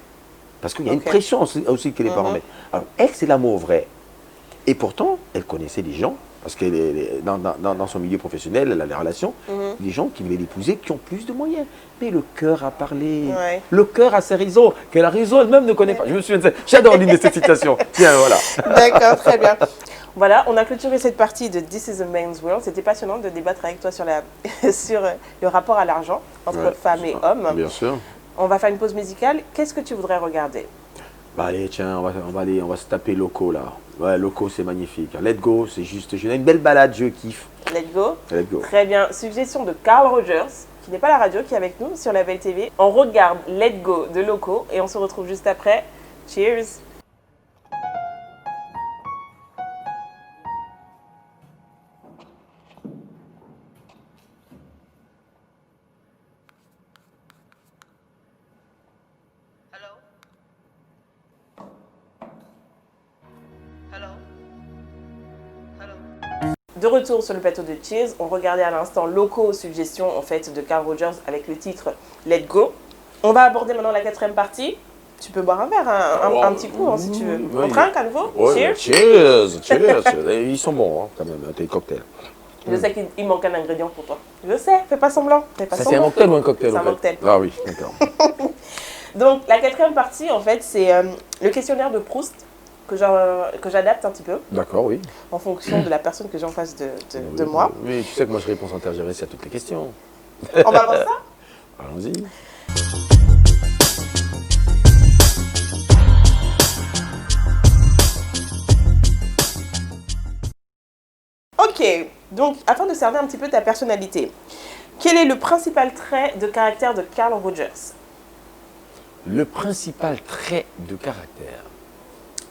Parce qu'il y a une pression aussi que les parents mettent. Alors, elle, c'est l'amour vrai. Et pourtant, elle connaissait des gens, parce qu'elle est dans son milieu professionnel, elle a des relations, des gens qui voulaient l'épouser, qui ont plus de moyens. Mais le cœur a parlé. Ouais. Le cœur a ses raisons, que la raison elle-même ne connaît pas. Je me souviens de ça. J'adore l'une de ces citations. Tiens, voilà. D'accord, très bien. Voilà, on a clôturé cette partie de This is a Man's World. C'était passionnant de débattre avec toi sur, sur le rapport à l'argent entre femmes et hommes. Bien sûr. On va faire une pause musicale. Qu'est-ce que tu voudrais regarder? Bah allez, tiens, on va se taper Loco là. Ouais, Loco, c'est magnifique. Let Go, c'est juste génial. Une belle balade, je kiffe. Let's go. Let Go. Très bien. Suggestion de Carl Rogers, qui n'est pas la radio, qui est avec nous sur la Belle TV. On regarde Let Go de Loco et on se retrouve juste après. Cheers. De retour sur le plateau de Cheers, on regardait à l'instant Loco, suggestion en fait de Carl Rogers avec le titre Let Go. On va aborder maintenant la quatrième partie. Tu peux boire un verre, un petit coup si tu veux. On trinque à nouveau. Ouais, Cheers. cheers. Ils sont bons hein, quand même, tes cocktails. Je sais qu'il manque un ingrédient pour toi. Je sais, fais pas semblant. Fais pas Ça, semblant. c'est un mocktail ou un cocktail C'est un en fait mocktail. Ah oui, d'accord. Donc la quatrième partie en fait c'est le questionnaire de Proust que j'adapte un petit peu D'accord, oui. en fonction de la personne que j'ai en face de moi. Mais tu sais que moi je réponds sans tergiverser à toutes les questions. On va voir ça. Allons-y. Ok, donc afin de cerner un petit peu ta personnalité, quel est le principal trait de caractère de Carl Rogers? Le principal trait de caractère.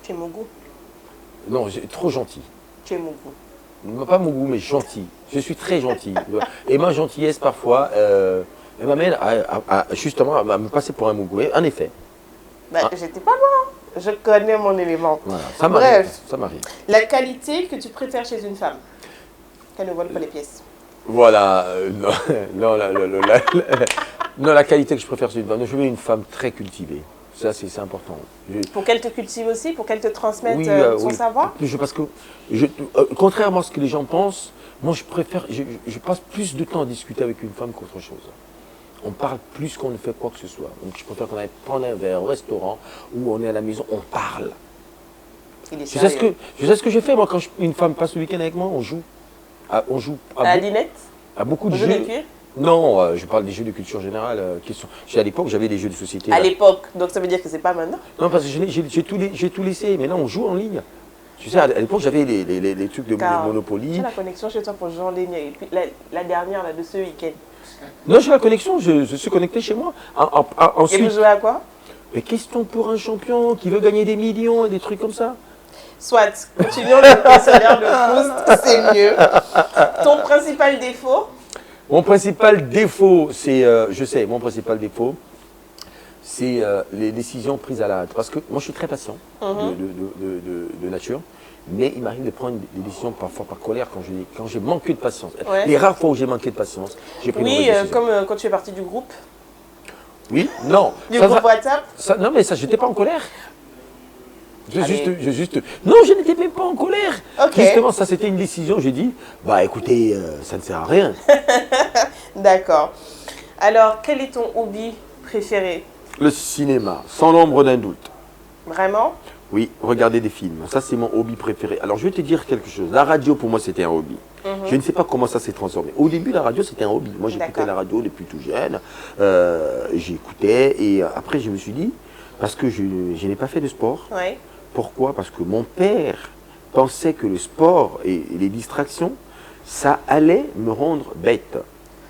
Tu es mon goût. Non, trop gentil. Tu es mon goût. Pas mon goût, mais gentil. Je suis très gentil. Et ma gentillesse, parfois, elle m'amène justement à me passer pour un mougou. En effet. Bah, j'étais pas loin. Je connais mon élément. Voilà, ça m'arrive. Bref, Ça m'arrive. la qualité que tu préfères chez une femme. Qu'elle ne vole pas les pièces. Voilà. Non, la qualité que je préfère chez une femme. Je veux une femme très cultivée. Ça, c'est important. Pour qu'elle te cultive aussi, pour qu'elle te transmette Oui, son oui. savoir. Parce que, contrairement à ce que les gens pensent, moi je préfère, je passe plus de temps à discuter avec une femme qu'autre chose. On parle plus qu'on ne fait quoi que ce soit. Donc je préfère qu'on aille prendre un verre au restaurant ou on est à la maison, on parle. Il est Je sais sérieux. ce que je fais, moi, quand une femme passe le week-end avec moi, on joue. On joue À Linette, à beaucoup de au jeu jeux. de cuir. Non, je parle des jeux de culture générale. À l'époque, j'avais des jeux de société. À là. l'époque, donc ça veut dire que c'est pas maintenant. Non, parce que j'ai tout laissé. Maintenant, on joue en ligne. Tu sais, à l'époque, j'avais les trucs de Car Monopoly. tu as la connexion chez toi pour jouer en ligne. Et puis la dernière là, de ce week-end. Non, j'ai la connexion, je suis connecté chez moi. Et Ensuite, vous jouez à quoi? Mais question pour un champion qui veut gagner des millions et des trucs comme ça. Soit, continuons le questionnaire de Proust, c'est mieux. Ton principal défaut? Mon principal défaut, c'est, je sais, mon principal défaut, c'est les décisions prises à la hâte. Parce que moi, je suis très patient de nature, mais il m'arrive de prendre des décisions parfois par colère quand j'ai manqué de patience. Ouais. Les rares fois où j'ai manqué de patience, j'ai pris une Oui, mauvaise décision. comme quand tu es parti du groupe. Oui, non. Du groupe WhatsApp. Non, mais ça, j'étais pas en colère. Non, je n'étais même pas en colère. Ok. Justement, ça, c'était une décision. J'ai dit, bah écoutez, ça ne sert à rien. D'accord. Alors, quel est ton hobby préféré? Le cinéma, sans l'ombre d'un doute. Vraiment? Oui, regarder des films. Ça, c'est mon hobby préféré. Alors, je vais te dire quelque chose. La radio, pour moi, c'était un hobby. Je ne sais pas comment ça s'est transformé. Au début, la radio, c'était un hobby. Moi, j'écoutais D'accord. la radio depuis tout jeune. J'écoutais et après, je me suis dit, parce que je n'ai pas fait de sport. Oui. Pourquoi? Parce que mon père pensait que le sport et les distractions, ça allait me rendre bête.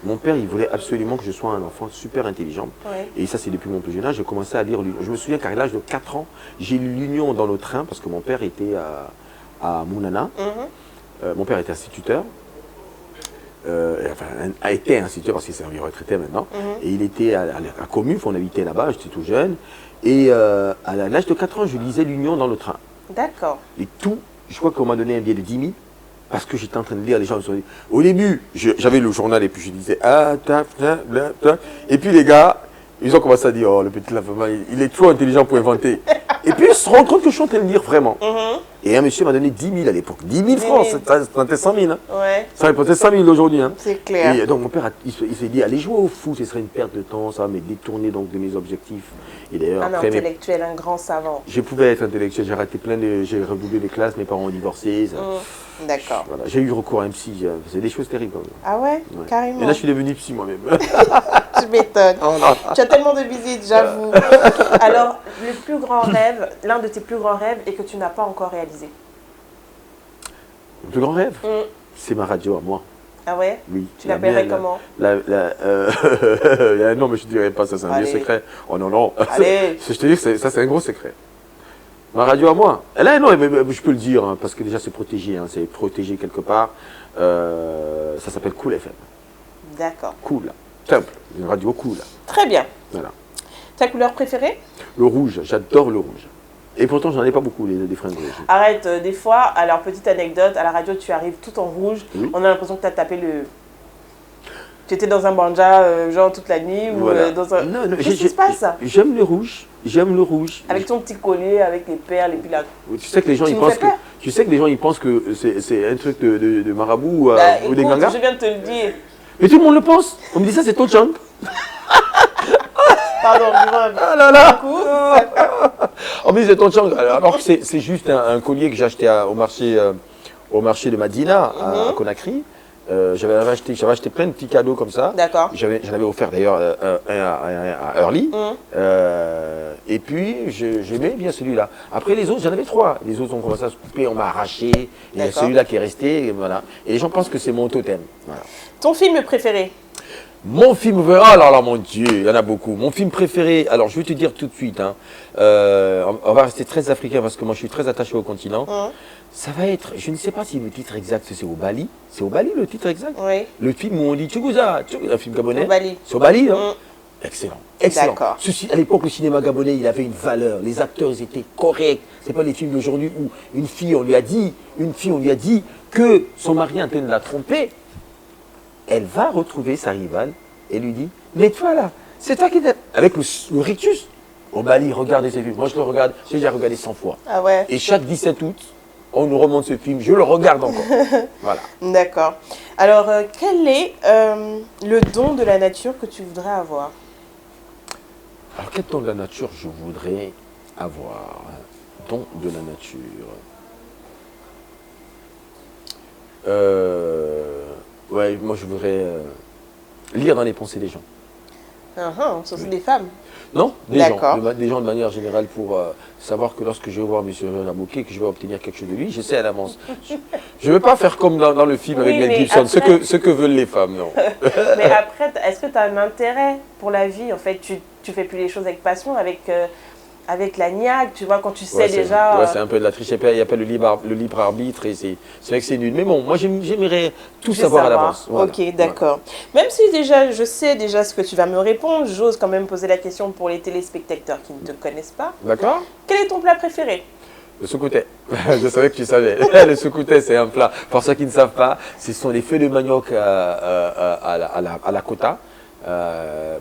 Mon père, il voulait absolument que je sois un enfant super intelligent. Oui. Et ça, c'est depuis mon plus jeune âge. J'ai commencé à lire l'Union. Je me souviens qu'à l'âge de 4 ans, j'ai lu l'Union dans le train parce que mon père était à Mounana. Mon père était instituteur. A été instituteur parce qu'il s'est retraité maintenant. Et il était à Comuf, on habitait là-bas, j'étais tout jeune. Et à l'âge de 4 ans, je lisais l'Union dans le train. D'accord. Et tout, je crois qu'on m'a donné un billet de 10 000 parce que j'étais en train de lire, les gens me sont dit. Au début, j'avais le journal et puis je disais ah, tac, tac, tac, tac. Et puis les gars, ils ont commencé à dire oh, le petit Lafama, il est trop intelligent pour inventer. Et puis ils se rendent compte que je suis en train de lire vraiment. Et un monsieur m'a donné 10 000 à l'époque. 10 000 francs, ça représentait 100 000. Hein. Ouais. Ça représentait 100 000 aujourd'hui. Hein. C'est clair. Et donc mon père, il s'est dit, allez jouer au foot, ce serait une perte de temps, ça va me détourner donc de mes objectifs. Et d'ailleurs, Un après, intellectuel, un grand savant. je pouvais être intellectuel, j'ai raté j'ai redoublé les classes, mes parents ont divorcé. D'accord. Voilà. J'ai eu recours à un psy, c'est des choses terribles quand même. Ah ouais, Ouais. carrément. Et là, je suis devenu psy moi-même. Tu m'étonnes. Tu as tellement de visites, j'avoue. Alors, le plus grand rêve, l'un de tes plus grands rêves et que tu n'as pas encore réalisé? Mon plus grand rêve, c'est ma radio à moi. Ah ouais? Oui. Tu l'appellerais comment? Non, mais je ne dirais pas ça, c'est un vieux Allez. secret. Oh non, non. Allez. Je te dis que ça, c'est un gros secret. Ma radio à moi. Là, non, mais je peux le dire, hein, parce que déjà, c'est protégé. Hein, c'est protégé quelque part. Ça s'appelle Cool FM. D'accord. Cool. Simple. Une radio cool. Très bien. Voilà. Ta couleur préférée? Le rouge. J'adore le rouge. Et pourtant, j'en ai pas beaucoup, des fringues rouges. Arrête, des fois, alors petite anecdote, à la radio tu arrives tout en rouge, Oui. on a l'impression que tu as tapé le... Tu étais dans un banja genre toute la nuit ou Voilà. dans un... Non, non, Qu'est-ce qui se passe? J'aime le rouge. J'aime le rouge. Avec ton petit collier, avec les perles et puis la... Tu sais que les gens, Tu ils me pensent fais que, peur. tu sais que les gens, ils pensent que c'est un truc de marabout Bah, ou des écoute, gangas. je viens de te le dire. Mais tout le monde le pense. On me dit ça, c'est ton chang. Pardon, dis-moi. Ah là là. Du coup, On me dit c'est ton chang. Alors que c'est juste un collier que j'ai acheté au marché de Madina à Conakry. J'avais acheté plein de petits cadeaux comme ça. D'accord. J'en avais offert d'ailleurs un à Early. Et puis j'aimais bien celui-là. Après les autres, j'en avais 3. Les autres ont commencé à se couper, on m'a arraché. Et il y a D'accord. celui-là qui est resté. Et voilà. Et les gens pensent que c'est mon totem. Voilà. ton film préféré? Mon film préféré, ah là là, mon Dieu, il y en a beaucoup. Mon film préféré, alors je vais te dire tout de suite, hein, on va rester très africain parce que moi je suis très attaché au continent. Ça va être, je ne sais pas si le titre exact c'est au Bali. C'est au Bali le titre exact? Oui. Le film où on dit Tchougouza, un film gabonais. Au Bali. C'est au Bali, hein? Excellent, excellent. D'accord. À l'époque, le cinéma gabonais, il avait une valeur. Les acteurs, ils étaient corrects. C'est pas les films d'aujourd'hui où une fille, on lui a dit que son mari est en train de la tromper. Elle va retrouver sa rivale et lui dit, mais toi là, c'est toi qui t'es... Avec le rictus. Au Bali, regardez ces films. Moi, je le regarde, j'ai déjà regardé 100 fois. Ah ouais. Et chaque 17 août, on nous remonte ce film, je le regarde encore. Voilà. D'accord. Alors, quel est le don de la nature que tu voudrais avoir? Alors, quel don de la nature je voudrais avoir? Don de la nature. Ouais, moi je voudrais lire dans les pensées des gens. Surtout des femmes. Non, des D'accord. gens, des gens de manière générale pour savoir que lorsque je vais voir M. Jabouquet, que je vais obtenir quelque chose de lui, j'essaie à l'avance. Je ne veux pas faire comme dans le film Oui, avec Mel mais Gibson, après- ce que veulent les femmes, non. Mais après, est-ce que tu as un intérêt pour la vie? En fait, tu fais plus les choses avec passion, avec avec la niaque, tu vois, quand tu sais Ouais, déjà. ouais, c'est un peu de la triche. Il n'y a pas le libre arbitre et c'est vrai que c'est nul. Mais bon, moi j'aimerais tout Je savoir à l'avance. Voilà. Ok, d'accord. Même si déjà je sais déjà ce que tu vas me répondre, j'ose quand même poser la question pour les téléspectateurs qui ne te connaissent pas. D'accord. Quel est ton plat préféré? Le soukouté. Je savais que tu savais. Le soukouté, c'est un plat. Pour ceux qui ne savent pas, ce sont des feuilles de manioc à la Kota.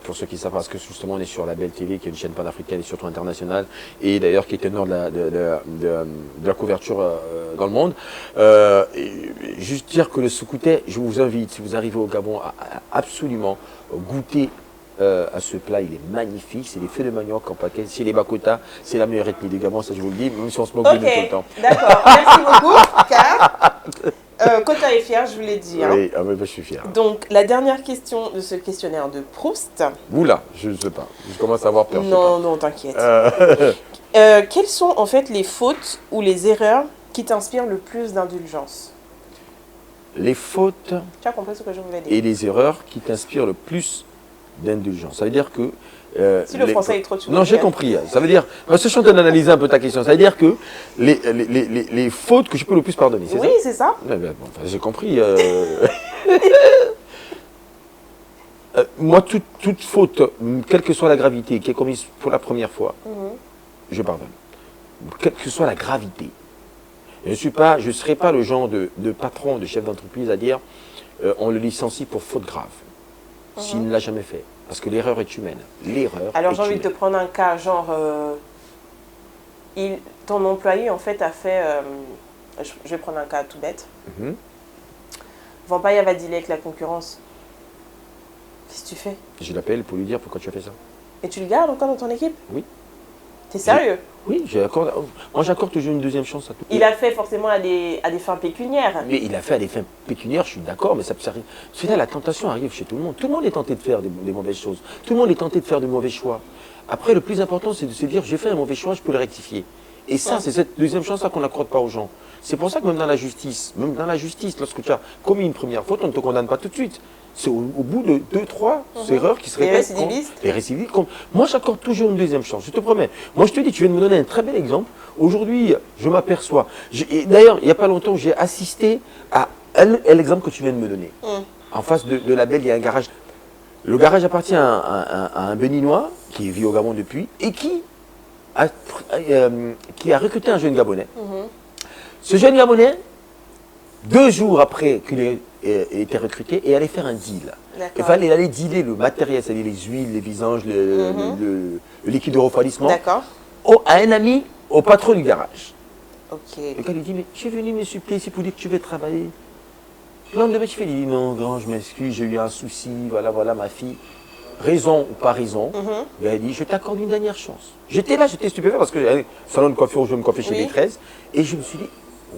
Pour ceux qui savent, parce que justement on est sur la Belle TV, qui est une chaîne panafricaine et surtout internationale, et d'ailleurs qui est ténor de la couverture dans le monde. Et juste dire que le soukouté, je vous invite, si vous arrivez au Gabon, à absolument goûter à ce plat. Il est magnifique, c'est des feuilles de manioc en paquet, c'est les Bakota, c'est la meilleure ethnie du Gabon, ça je vous le dis, même si on se moque de nous tout le temps. D'accord, merci beaucoup, car Kota est fier, je vous l'ai dit. Hein. Oui, ah, je suis fier. Donc, la dernière question de ce questionnaire de Proust. Oula, je ne sais pas, je commence à avoir peur. Non, non, t'inquiète. Quelles sont en fait les fautes ou les erreurs qui t'inspirent le plus d'indulgence? Les fautes Tu as compris ce que je voulais dire? et les erreurs qui t'inspirent le plus d'indulgence. Ça veut dire que... si le français est trop dur. Non, j'ai compris. Ça veut dire... Je suis en train d'analyser un peu ta question. Ça veut dire que les fautes que je peux le plus pardonner, c'est oui, ça? c'est ça. Bon, enfin, j'ai compris. Moi, toute faute, quelle que soit la gravité, qui est commise pour la première fois, je pardonne. Quelle que soit la gravité. Je ne serai pas le genre de patron, de chef d'entreprise à dire on le licencie pour faute grave. S'il ne l'a jamais fait. Parce que l'erreur est humaine. L'erreur. Alors j'ai envie de te prendre un cas, genre, ton employé en fait a fait, je vais prendre un cas tout bête. Vampire va dealer avec la concurrence. Qu'est-ce que tu fais? Je l'appelle pour lui dire pourquoi tu as fait ça. Et tu le gardes encore dans ton équipe? Oui. T'es sérieux? Oui, moi j'accorde toujours une deuxième chance à tout. Il a fait forcément à des fins pécuniaires. Mais il a fait à des fins pécuniaires, je suis d'accord, mais ça arrive. C'est là, la tentation arrive chez tout le monde. Tout le monde est tenté de faire des mauvaises choses. Tout le monde est tenté de faire de mauvais choix. Après, le plus important, c'est de se dire, j'ai fait un mauvais choix, je peux le rectifier. Et ça, c'est cette deuxième chance-là qu'on n'accorde pas aux gens. C'est pour ça que même dans la justice, lorsque tu as commis une première faute, on ne te condamne pas tout de suite. C'est au bout de 2-3 erreurs qui se répètent. Les récidivistes. Moi, j'accorde toujours une deuxième chance, je te promets. Moi, je te dis, tu viens de me donner un très bel exemple. Aujourd'hui, je m'aperçois. D'ailleurs, il n'y a pas longtemps, j'ai assisté à l'exemple que tu viens de me donner. En face de la Belle, il y a un garage. Le garage appartient à un Béninois qui vit au Gabon depuis et qui a recruté un jeune Gabonais. Ce jeune Gabonais, 2 jours après qu'il ait été recruté, et allait faire un deal. Il fallait aller dealer le matériel, c'est-à-dire les huiles, les visanges, le liquide de refroidissement, à un ami, au patron du garage. Le gars lui dit, mais je suis venu me supplier ici pour dire que tu veux travailler. Le lendemain, je fais, il dit, non, grand, je m'excuse, j'ai eu un souci, voilà ma fille. Raison ou pas raison, il a dit, je t'accorde une dernière chance. J'étais là, j'étais stupéfait parce que salon de coiffure où je me coiffais chez les 13, et je me suis dit,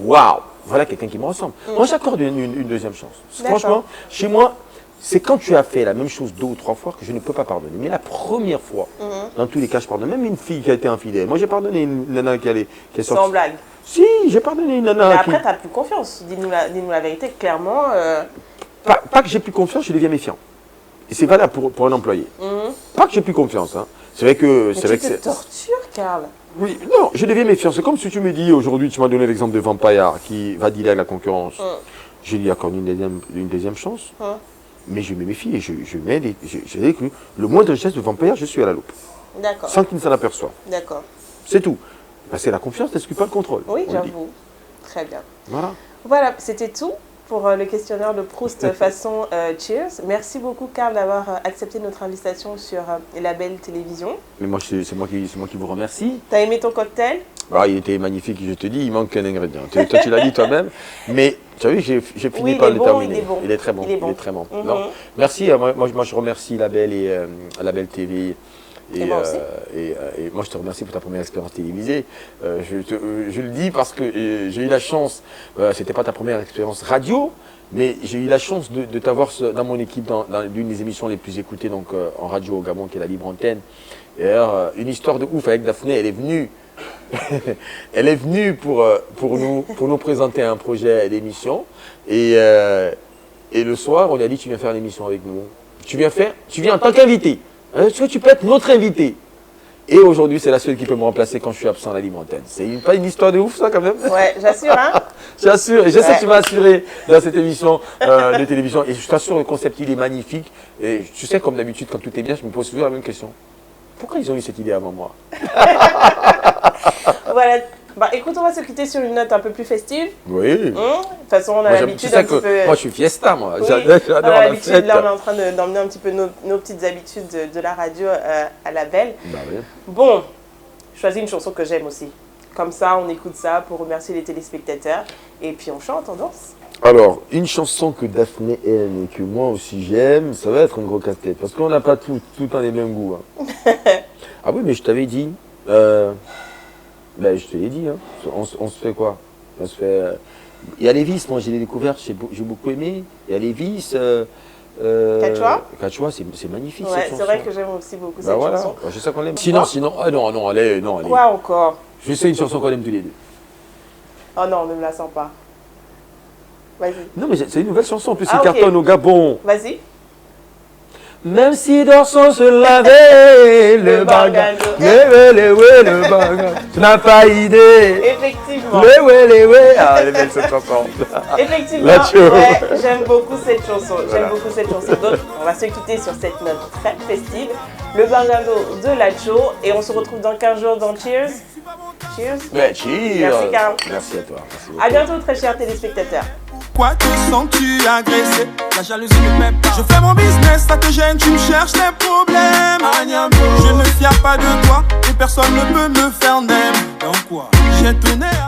waouh, voilà quelqu'un qui me ressemble. Moi, j'accorde une deuxième chance. Franchement, chez moi, c'est quand tu as fait la même chose 2 ou 3 fois que je ne peux pas pardonner. Mais la première fois, dans tous les cas, je pardonne. Même une fille qui a été infidèle. Moi, j'ai pardonné une nana qui est sortie. Sans blague. Si, j'ai pardonné une nana. Mais après, tu n'as plus confiance. Dis-nous la vérité, clairement. Pas que j'ai plus confiance, je deviens méfiant. Et c'est valable pour un employé. Pas que j'ai plus confiance. Hein. C'est vrai que... Mais tu te tortures, Karl. Oui, non, je deviens méfiant. C'est comme si tu me dis aujourd'hui, tu m'as donné l'exemple de Vampire qui va dealer avec la concurrence. Je lui accorde une deuxième chance. Mais je me méfie et je dis que le moindre geste de Vampire, je suis à la loupe. D'accord. Sans qu'il ne s'en aperçoive. D'accord. C'est tout. Parce que la confiance n'exclut pas le contrôle. Oui, j'avoue. Très bien. Voilà. Voilà, c'était tout pour le questionnaire de Proust façon Cheers. Merci beaucoup, Karl, d'avoir accepté notre invitation sur la Belle Télévision. Mais moi, c'est moi qui vous remercie. T'as aimé ton cocktail? Il était magnifique, je te dis, il manque qu'un ingrédient. Toi, tu l'as dit toi-même. Mais tu as vu, j'ai fini par le terminer. Il est très bon. Il est très bon. Non. Merci, moi je remercie la Belle et la Belle TV. Et moi aussi. Et moi je te remercie pour ta première expérience télévisée. Je le dis parce que j'ai eu la chance, c'était pas ta première expérience radio, mais j'ai eu la chance de t'avoir dans mon équipe dans l'une des émissions les plus écoutées donc, en radio au Gabon, qui est la Libre Antenne. Et alors, une histoire de ouf avec Daphné, elle est venue. Elle est venue pour nous présenter un projet d'émission. Et le soir, on lui a dit, tu viens faire l'émission avec nous. Tu viens en tant qu'invité. Est-ce que tu peux être notre invité? Et aujourd'hui, c'est la seule qui peut me remplacer quand je suis absent à l'antenne. C'est pas une histoire de ouf, ça, quand même? Ouais, j'assure, hein. J'assure, et je sais Ouais. que tu m'as assuré dans cette émission de télévision. Et je t'assure, le concept, il est magnifique. Et tu sais, comme d'habitude, quand tout est bien, je me pose toujours la même question. Pourquoi ils ont eu cette idée avant moi? Voilà. Bah écoute, on va se quitter sur une note un peu plus festive. Oui. De toute façon, on a Moi, tu l'habitude sais un que petit peu. moi, je suis fiesta, moi. Oui, J'adore on a la l'habitude, fête. là, on est en train d'emmener un petit peu nos petites habitudes de la radio à la belle. Bah oui. Bon, choisis une chanson que j'aime aussi. Comme ça, on écoute ça pour remercier les téléspectateurs. Et puis on chante, on danse. Alors, une chanson que Daphné aime et que moi aussi j'aime, ça va être un gros casse-tête. Parce qu'on n'a pas tout le temps les mêmes goûts. Hein. Ah oui, mais je t'avais dit. Ben, je te l'ai dit. Hein. On se fait quoi? On se fait. Il y a les vis, moi j'ai les découvertes, j'ai beaucoup aimé. Il y a les vis. Quechua? Quechua, c'est magnifique. Ouais, cette c'est chanson. vrai que j'aime aussi beaucoup Bah cette voilà, chanson. je sais qu'on l'aime. Sinon, ah non, allez. Quoi encore? Je sais une chanson qu'on aime tous les deux. Oh non, ne me la sens pas. Vas-y. Non, mais c'est une nouvelle chanson, en plus, Ah, c'est ok. cartonne au Gabon. Vas-y. Même si d'Orson se lavait le bagage, le bagage, tu n'as pas idée. Effectivement. Ah, elle est belle cette chanson. Effectivement, La Cho. ouais, j'aime beaucoup cette chanson. J'aime beaucoup cette chanson. Donc, on va se quitter sur cette note très festive. Le Bangando de la Cho. Et on se retrouve dans 15 jours dans Cheers. Cheers. Mais cheers. Merci, Carl. Merci à toi. Merci beaucoup. À bientôt, très chers téléspectateurs. Pourquoi te sens-tu agressé? La jalousie ne m'aime pas. Je fais mon business, ça te gêne, tu me cherches des problèmes. Je ne me fiais pas de toi et personne ne peut me faire n'aime. Dans quoi? J'ai tourné à